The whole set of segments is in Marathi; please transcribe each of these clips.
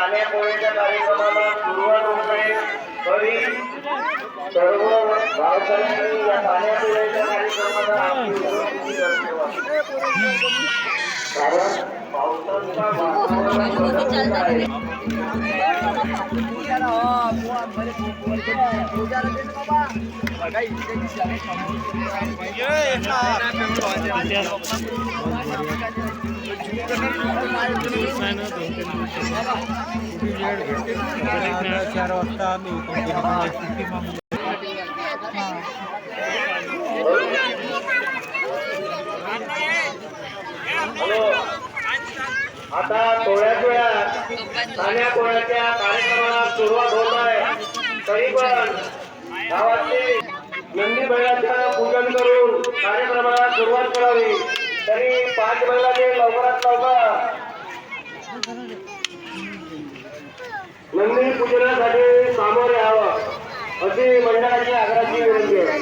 तान्यापोळ्याच्या कार्यक्रमाला सुरुवात होते तरी सर्व गावकऱ्यांनी या तान्यापोळ्याच्या कार्यक्रमाला आपली उपस्थिती दर्शवावी कारण पावसाचा वातावरण बदलत आहे आता थोड्याच वेळात तान्यापोळ्याच्या कार्यक्रमाला सुरुवात होत आहे तरी पण गावातले नंदी बैलाचं पूजन करून कार्यक्रमाला सुरुवात करावी तरी 5 बैलाचे लवकरात लवकर नंदी पूजनासाठी सामोरे यावं अशी मंडळाची आग्रहाची विनंती आहे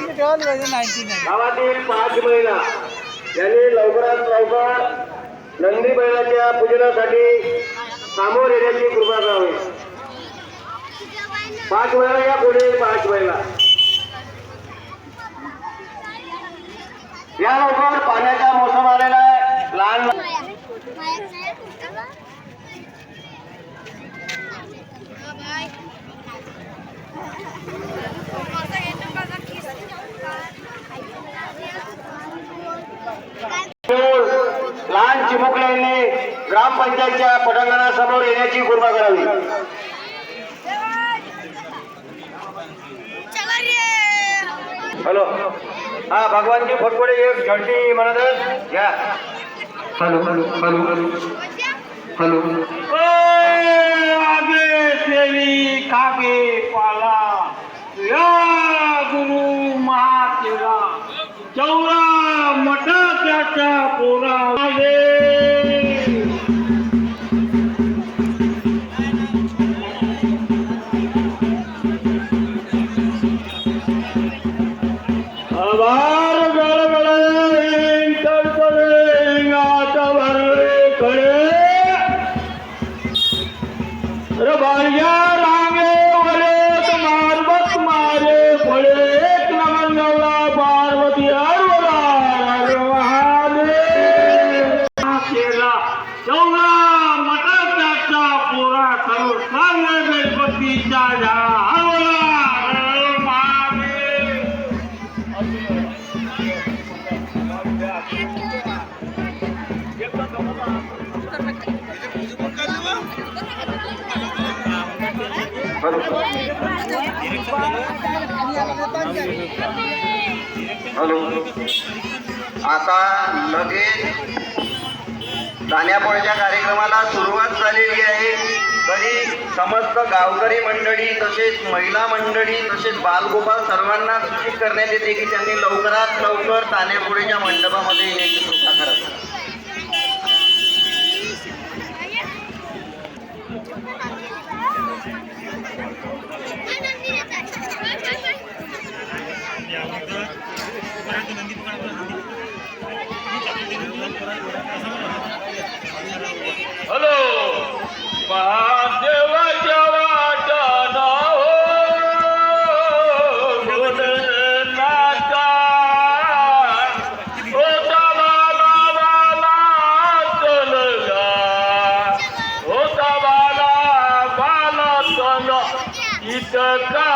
गावातील 5 महिला यांनी लवकरात लवकर नंदी बैलाच्या पूजनासाठी सामोर येण्याची कृपा करावी 5 महिला या पुढे 5 महिला या लवकर पाण्याचा मोसम आलेला आहे लहान लहान चिमुकल्यांनी ग्रामपंचायतच्या पटांगणासमोर येण्याची कृपा करावी हॅलो हा भगवानजी फटकोडे एक झडती म्हणत घ्या hello hello hello hello hello आगे सेवी कागे पाला या गुरु महातेरा चौरा मठा त्याचा पोरा आभार गळगळे तडतडे गाठभर खडे रबाळ्या रांगे वरे मारबत मारे फळे एक नमन गवळा पार्वती अरवला केला चौदा मटा त्याचा पोरा करू सांगे गणपतीच्या झाडा हॅलो आता लगेच तान्यापोळ्याच्या कार्यक्रमाला सुरुवात झालेली आहे तरी समस्त गावकरी मंडळी तसेच महिला मंडळी तसेच बालगोपाल सर्वांना सूचित करण्यात येते की त्यांनी लवकरात लवकर तान्यापोळ्याच्या मंडपामध्ये येण्याची कृपा करावी हॅलो महादेवाच्या वाटाना नाचा होता बाला चलगा होता बाला चल इतका